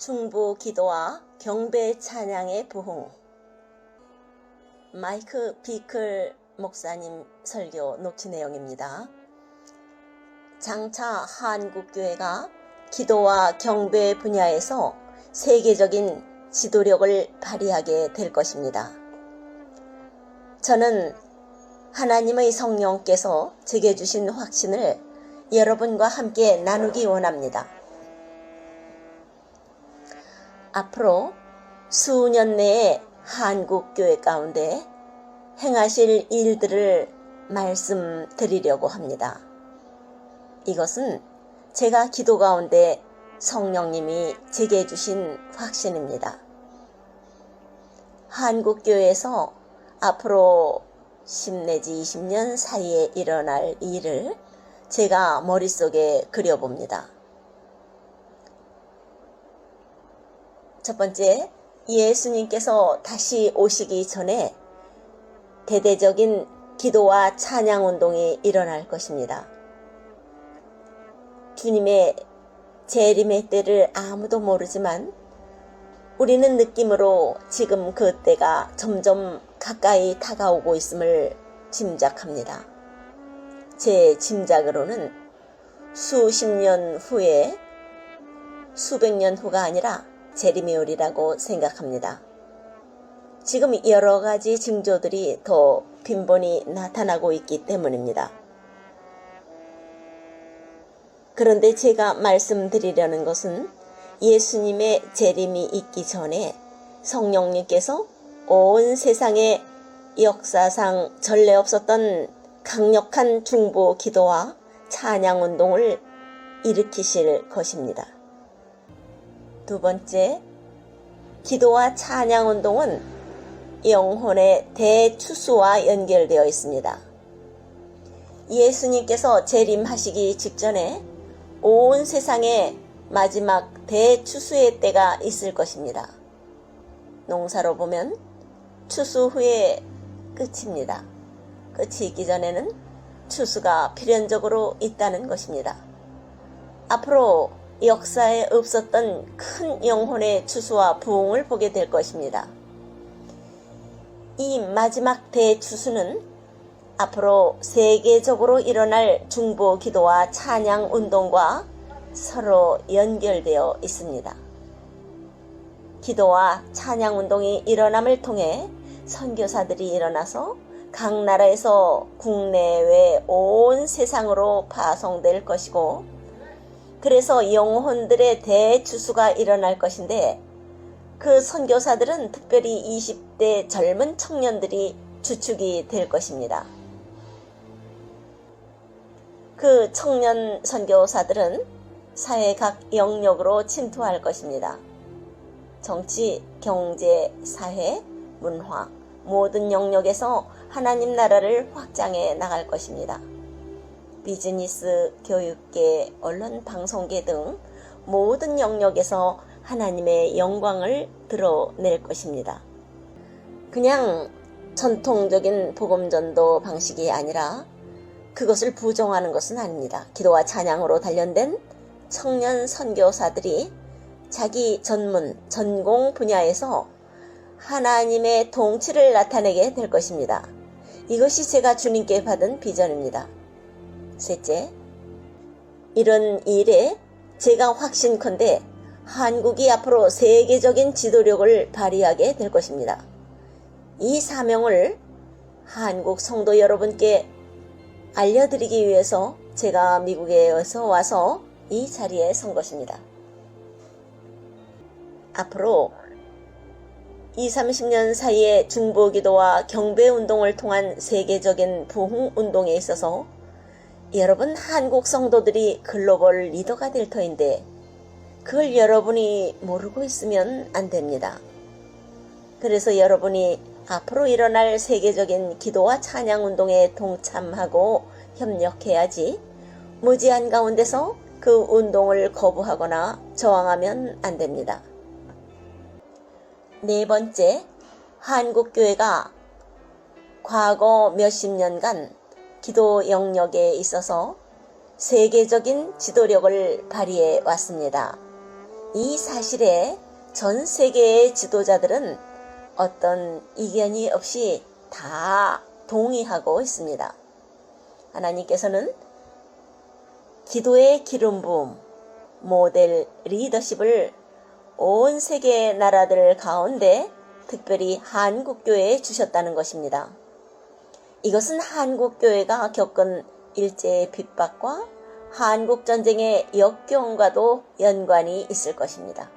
중보 기도와 경배 찬양의 부흥. 마이크 비클 목사님 설교 녹취 내용입니다. 장차 한국교회가 기도와 경배 분야에서 세계적인 지도력을 발휘하게 될 것입니다. 저는 하나님의 성령께서 제게 주신 확신을 여러분과 함께 나누기 원합니다. 앞으로 수년 내에 한국교회 가운데 행하실 일들을 말씀드리려고 합니다. 이것은 제가 기도 가운데 성령님이 제게 주신 확신입니다. 한국교회에서 앞으로 10 내지 20년 사이에 일어날 일을 제가 머릿속에 그려봅니다. 첫 번째, 예수님께서 다시 오시기 전에 대대적인 기도와 찬양 운동이 일어날 것입니다. 주님의 재림의 때를 아무도 모르지만 우리는 느낌으로 지금 그 때가 점점 가까이 다가오고 있음을 짐작합니다. 제 짐작으로는 수십 년 후에 수백 년 후가 아니라 재림이 오리라고 생각합니다. 지금 여러 가지 징조들이 더 빈번히 나타나고 있기 때문입니다. 그런데 제가 말씀드리려는 것은 예수님의 재림이 있기 전에 성령님께서 온 세상에 역사상 전례 없었던 강력한 중보 기도와 찬양 운동을 일으키실 것입니다. 두 번째, 기도와 찬양 운동은 영혼의 대추수와 연결되어 있습니다. 예수님께서 재림하시기 직전에 온 세상에 마지막 대추수의 때가 있을 것입니다. 농사로 보면 추수 후에 끝입니다. 끝이 있기 전에는 추수가 필연적으로 있다는 것입니다. 앞으로 역사에 없었던 큰 영혼의 추수와 부흥을 보게 될 것입니다. 이 마지막 대추수는 앞으로 세계적으로 일어날 중보 기도와 찬양 운동과 서로 연결되어 있습니다. 기도와 찬양 운동이 일어남을 통해 선교사들이 일어나서 각 나라에서 국내외 온 세상으로 파송될 것이고, 그래서 영혼들의 대추수가 일어날 것인데, 그 선교사들은 특별히 20대 젊은 청년들이 주축이 될 것입니다. 그 청년 선교사들은 사회 각 영역으로 침투할 것입니다. 정치, 경제, 사회, 문화, 모든 영역에서 하나님 나라를 확장해 나갈 것입니다. 비즈니스, 교육계, 언론, 방송계 등 모든 영역에서 하나님의 영광을 드러낼 것입니다. 그냥 전통적인 복음전도 방식이 아니라 그것을 부정하는 것은 아닙니다. 기도와 찬양으로 단련된 청년 선교사들이 자기 전공 분야에서 하나님의 통치를 나타내게 될 것입니다. 이것이 제가 주님께 받은 비전입니다. 셋째, 이런 일에 제가 확신컨대 한국이 앞으로 세계적인 지도력을 발휘하게 될 것입니다. 이 사명을 한국 성도 여러분께 알려드리기 위해서 제가 미국에서 와서 이 자리에 선 것입니다. 앞으로 20, 30년 사이에 중보기도와 경배운동을 통한 세계적인 부흥운동에 있어서 여러분 한국 성도들이 글로벌 리더가 될 터인데 그걸 여러분이 모르고 있으면 안 됩니다. 그래서 여러분이 앞으로 일어날 세계적인 기도와 찬양운동에 동참하고 협력해야지 무지한 가운데서 그 운동을 거부하거나 저항하면 안 됩니다. 네 번째, 한국교회가 과거 몇십 년간 기도 영역에 있어서 세계적인 지도력을 발휘해 왔습니다. 이 사실에 전 세계의 지도자들은 어떤 이견이 없이 다 동의하고 있습니다. 하나님께서는 기도의 기름 부음, 모델 리더십을 온 세계 나라들 가운데 특별히 한국교회에 주셨다는 것입니다. 이것은 한국교회가 겪은 일제의 핍박과 한국전쟁의 역경과도 연관이 있을 것입니다.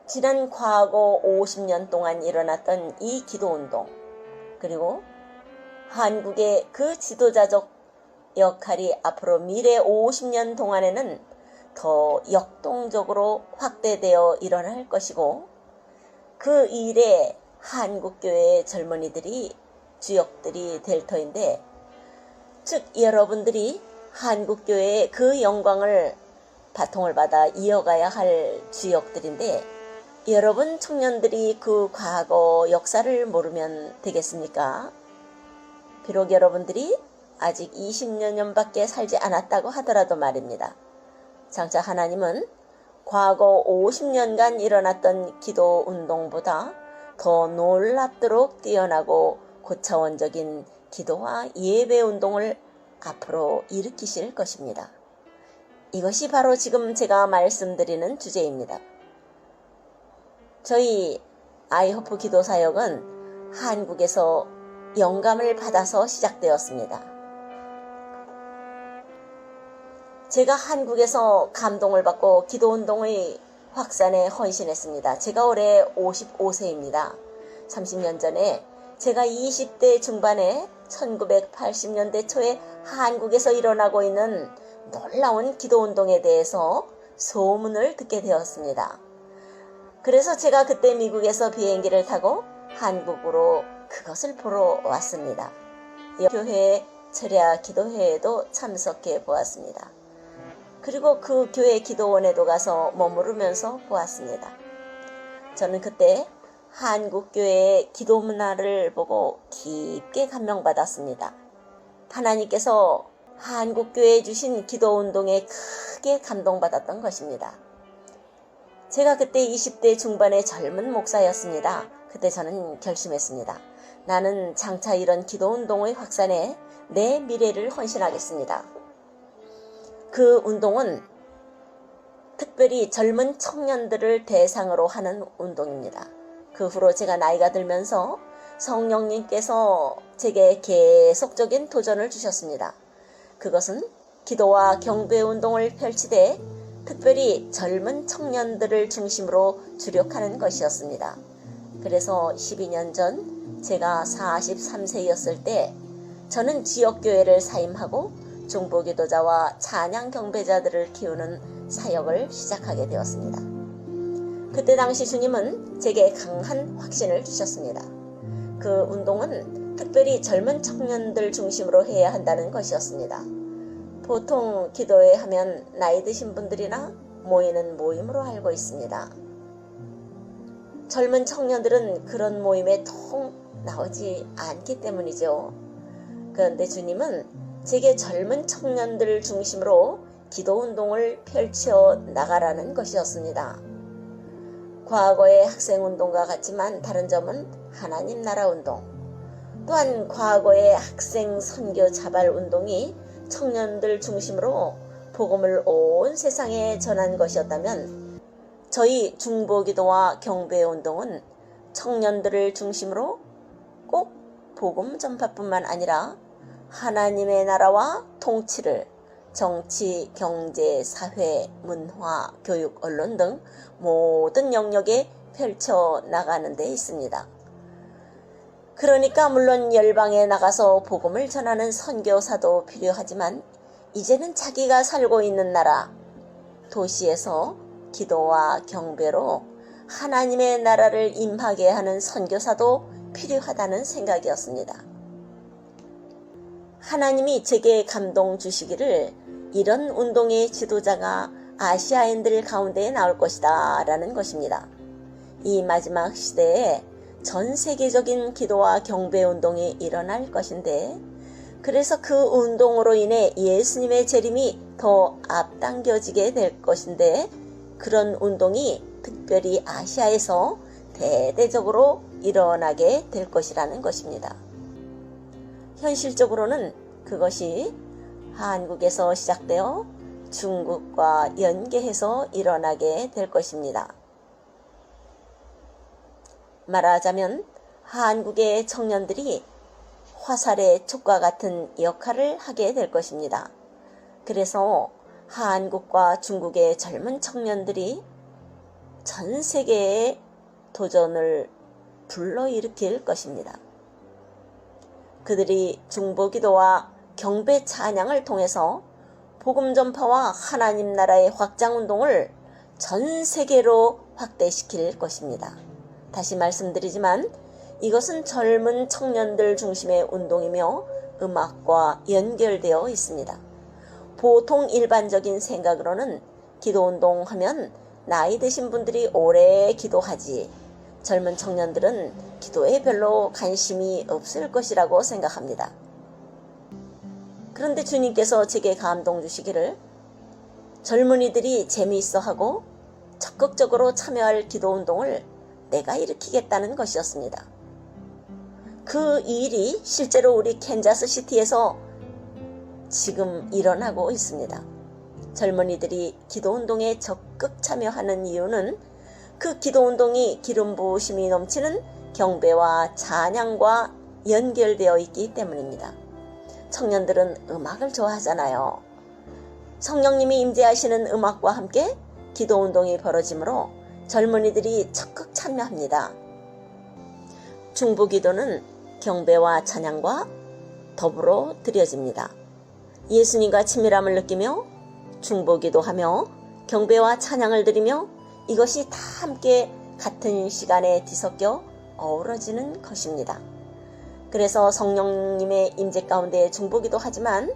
지난 과거 50년 동안 일어났던 이 기도운동, 그리고 한국의 그 지도자적 역할이 앞으로 미래 50년 동안에는 더 역동적으로 확대되어 일어날 것이고, 그 일에 한국교회의 젊은이들이 주역들이 될 터인데, 즉 여러분들이 한국교회의 그 영광을 바통을 받아 이어가야 할 주역들인데, 여러분 청년들이 그 과거 역사를 모르면 되겠습니까? 비록 여러분들이 아직 20여 년밖에 살지 않았다고 하더라도 말입니다. 장차 하나님은 과거 50년간 일어났던 기도 운동보다 더 놀랍도록 뛰어나고 고차원적인 기도와 예배 운동을 앞으로 일으키실 것입니다. 이것이 바로 지금 제가 말씀드리는 주제입니다. 저희 아이호프 기도사역은 한국에서 영감을 받아서 시작되었습니다. 제가 한국에서 감동을 받고 기도운동의 확산에 헌신했습니다. 제가 올해 55세입니다. 30년 전에 제가 20대 중반에 1980년대 초에 한국에서 일어나고 있는 놀라운 기도운동에 대해서 소문을 듣게 되었습니다. 그래서 제가 그때 미국에서 비행기를 타고 한국으로 그것을 보러 왔습니다. 교회 철야 기도회에도 참석해 보았습니다. 그리고 그 교회 기도원에도 가서 머무르면서 보았습니다. 저는 그때 한국교회의 기도 문화를 보고 깊게 감명받았습니다. 하나님께서 한국교회에 주신 기도운동에 크게 감동받았던 것입니다. 제가 그때 20대 중반의 젊은 목사였습니다. 그때 저는 결심했습니다. 나는 장차 이런 기도운동의 확산에 내 미래를 헌신하겠습니다. 그 운동은 특별히 젊은 청년들을 대상으로 하는 운동입니다. 그 후로 제가 나이가 들면서 성령님께서 제게 계속적인 도전을 주셨습니다. 그것은 기도와 경배 운동을 펼치되 특별히 젊은 청년들을 중심으로 주력하는 것이었습니다. 그래서 12년 전 제가 43세였을 때 저는 지역교회를 사임하고 중보기도자와 찬양 경배자들을 키우는 사역을 시작하게 되었습니다. 그때 당시 주님은 제게 강한 확신을 주셨습니다. 그 운동은 특별히 젊은 청년들 중심으로 해야 한다는 것이었습니다. 보통 기도회 하면 나이 드신 분들이나 모이는 모임으로 알고 있습니다. 젊은 청년들은 그런 모임에 통 나오지 않기 때문이죠. 그런데 주님은 제게 젊은 청년들을 중심으로 기도운동을 펼쳐 나가라는 것이었습니다. 과거의 학생운동과 같지만 다른 점은 하나님 나라 운동, 또한 과거의 학생 선교 자발 운동이 청년들 중심으로 복음을 온 세상에 전한 것이었다면, 저희 중보기도와 경배운동은 청년들을 중심으로 꼭 복음 전파뿐만 아니라 하나님의 나라와 통치를 정치, 경제, 사회, 문화, 교육, 언론 등 모든 영역에 펼쳐 나가는 데 있습니다. 그러니까 물론 열방에 나가서 복음을 전하는 선교사도 필요하지만, 이제는 자기가 살고 있는 나라, 도시에서 기도와 경배로 하나님의 나라를 임하게 하는 선교사도 필요하다는 생각이었습니다. 하나님이 제게 감동 주시기를 이런 운동의 지도자가 아시아인들 가운데에 나올 것이다 라는 것입니다. 이 마지막 시대에 전 세계적인 기도와 경배 운동이 일어날 것인데, 그래서 그 운동으로 인해 예수님의 재림이 더 앞당겨지게 될 것인데 그런 운동이 특별히 아시아에서 대대적으로 일어나게 될 것이라는 것입니다. 현실적으로는 그것이 한국에서 시작되어 중국과 연계해서 일어나게 될 것입니다. 말하자면 한국의 청년들이 화살의 촉과 같은 역할을 하게 될 것입니다. 그래서 한국과 중국의 젊은 청년들이 전 세계에 도전을 불러일으킬 것입니다. 그들이 중보기도와 경배 찬양을 통해서 복음 전파와 하나님 나라의 확장 운동을 전 세계로 확대시킬 것입니다. 다시 말씀드리지만 이것은 젊은 청년들 중심의 운동이며 음악과 연결되어 있습니다. 보통 일반적인 생각으로는 기도운동 하면 나이 드신 분들이 오래 기도하지 젊은 청년들은 기도에 별로 관심이 없을 것이라고 생각합니다. 그런데 주님께서 제게 감동 주시기를 젊은이들이 재미있어하고 적극적으로 참여할 기도운동을 내가 일으키겠다는 것이었습니다. 그 일이 실제로 우리 캔자스 시티에서 지금 일어나고 있습니다. 젊은이들이 기도운동에 적극 참여하는 이유는 그 기도운동이 기름 부으심이 넘치는 경배와 찬양과 연결되어 있기 때문입니다. 청년들은 음악을 좋아하잖아요. 성령님이 임재하시는 음악과 함께 기도운동이 벌어지므로 젊은이들이 적극 참여합니다. 중보기도는 경배와 찬양과 더불어 드려집니다. 예수님과 친밀함을 느끼며 중보기도하며 경배와 찬양을 드리며 이것이 다 함께 같은 시간에 뒤섞여 어우러지는 것입니다. 그래서 성령님의 임재 가운데 중보기도 하지만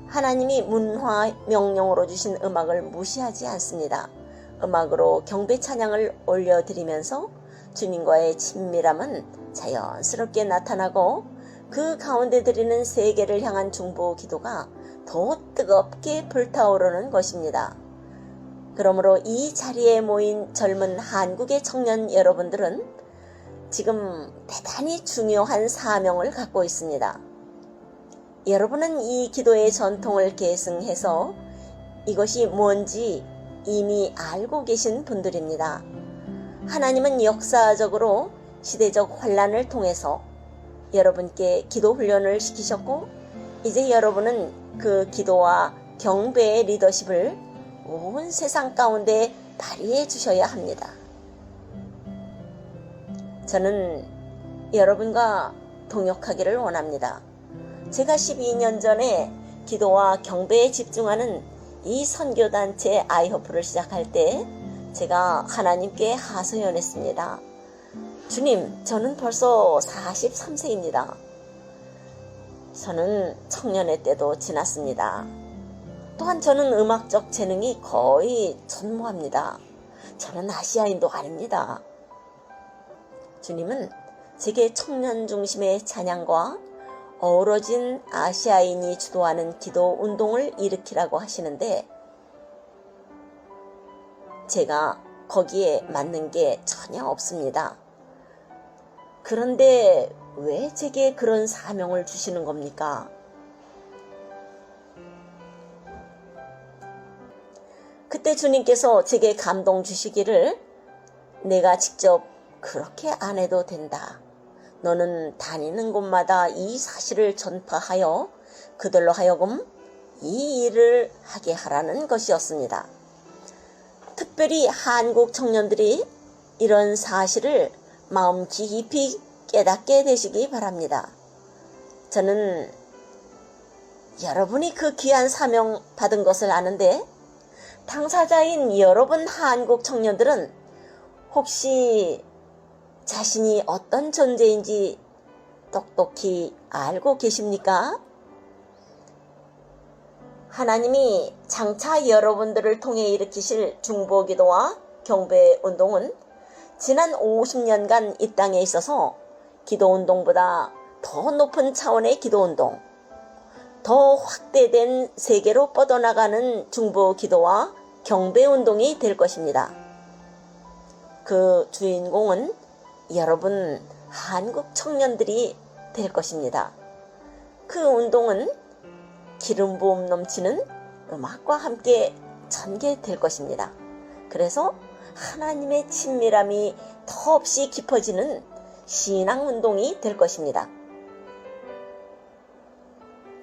하나님이 문화 명령으로 주신 음악을 무시하지 않습니다. 음악으로 경배 찬양을 올려드리면서 주님과의 친밀함은 자연스럽게 나타나고 그 가운데 드리는 세계를 향한 중보기도가 더 뜨겁게 불타오르는 것입니다. 그러므로 이 자리에 모인 젊은 한국의 청년 여러분들은 지금 대단히 중요한 사명을 갖고 있습니다. 여러분은 이 기도의 전통을 계승해서 이것이 뭔지 이미 알고 계신 분들입니다. 하나님은 역사적으로 시대적 환란을 통해서 여러분께 기도 훈련을 시키셨고 이제 여러분은 그 기도와 경배의 리더십을 온 세상 가운데 발휘해 주셔야 합니다. 저는 여러분과 동역하기를 원합니다. 제가 12년 전에 기도와 경배에 집중하는 이 선교단체 아이호프를 시작할 때 제가 하나님께 하소연했습니다. 주님, 저는 벌써 43세입니다. 저는 청년의 때도 지났습니다. 또한 저는 음악적 재능이 거의 전무합니다. 저는 아시아인도 아닙니다. 주님은 제게 청년 중심의 찬양과 어우러진 아시아인이 주도하는 기도 운동을 일으키라고 하시는데 제가 거기에 맞는 게 전혀 없습니다. 그런데 왜 제게 그런 사명을 주시는 겁니까? 그때 주님께서 제게 감동 주시기를 내가 직접 그렇게 안 해도 된다. 너는 다니는 곳마다 이 사실을 전파하여 그들로 하여금 이 일을 하게 하라는 것이었습니다. 특별히 한국 청년들이 이런 사실을 마음 깊이 깨닫게 되시기 바랍니다. 저는 여러분이 그 귀한 사명 받은 것을 아는데 당사자인 여러분 한국 청년들은 혹시 자신이 어떤 존재인지 똑똑히 알고 계십니까? 하나님이 장차 여러분들을 통해 일으키실 중보기도와 경배운동은 지난 50년간 이 땅에 있어서 기도운동보다 더 높은 차원의 기도운동, 더 확대된 세계로 뻗어나가는 중보기도와 경배운동이 될 것입니다. 그 주인공은 여러분 한국 청년들이 될 것입니다. 그 운동은 기름 부음 넘치는 음악과 함께 전개될 것입니다. 그래서 하나님의 친밀함이 더없이 깊어지는 신앙운동이 될 것입니다.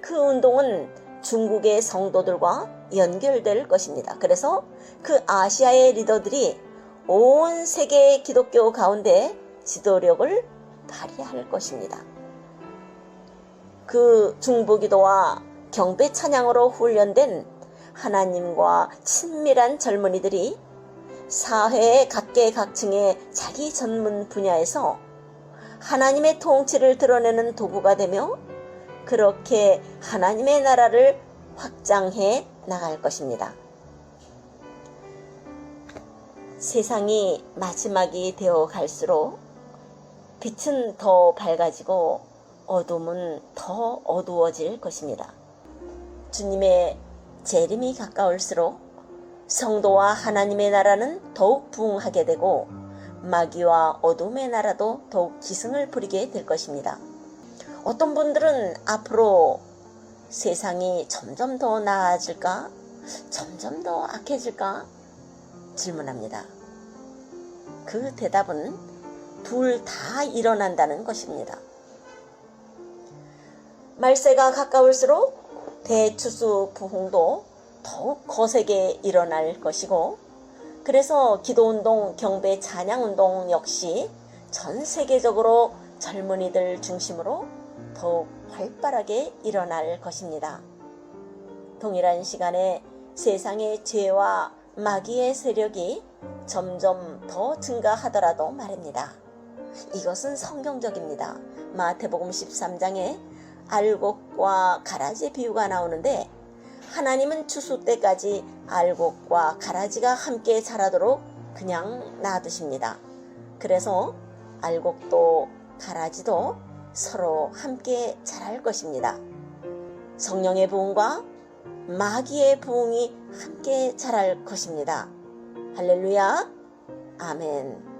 그 운동은 중국의 성도들과 연결될 것입니다. 그래서 그 아시아의 리더들이 온 세계 기독교 가운데 지도력을 발휘할 것입니다. 그 중보기도와 경배 찬양으로 훈련된 하나님과 친밀한 젊은이들이 사회의 각계각층의 자기 전문 분야에서 하나님의 통치를 드러내는 도구가 되며 그렇게 하나님의 나라를 확장해 나갈 것입니다. 세상이 마지막이 되어 갈수록 빛은 더 밝아지고 어둠은 더 어두워질 것입니다. 주님의 재림이 가까울수록 성도와 하나님의 나라는 더욱 부흥하게 되고 마귀와 어둠의 나라도 더욱 기승을 부리게 될 것입니다. 어떤 분들은 앞으로 세상이 점점 더 나아질까? 점점 더 악해질까? 질문합니다. 그 대답은 둘 다 일어난다는 것입니다. 말세가 가까울수록 대추수 부흥도 더욱 거세게 일어날 것이고 그래서 기도운동, 경배, 찬양운동 역시 전 세계적으로 젊은이들 중심으로 더욱 활발하게 일어날 것입니다. 동일한 시간에 세상의 죄와 마귀의 세력이 점점 더 증가하더라도 말입니다. 이것은 성경적입니다. 마태복음 13장에 알곡과 가라지 비유가 나오는데 하나님은 추수 때까지 알곡과 가라지가 함께 자라도록 그냥 놔두십니다. 그래서 알곡도 가라지도 서로 함께 자랄 것입니다. 성령의 부흥과 마귀의 부흥이 함께 자랄 것입니다. 할렐루야, 아멘.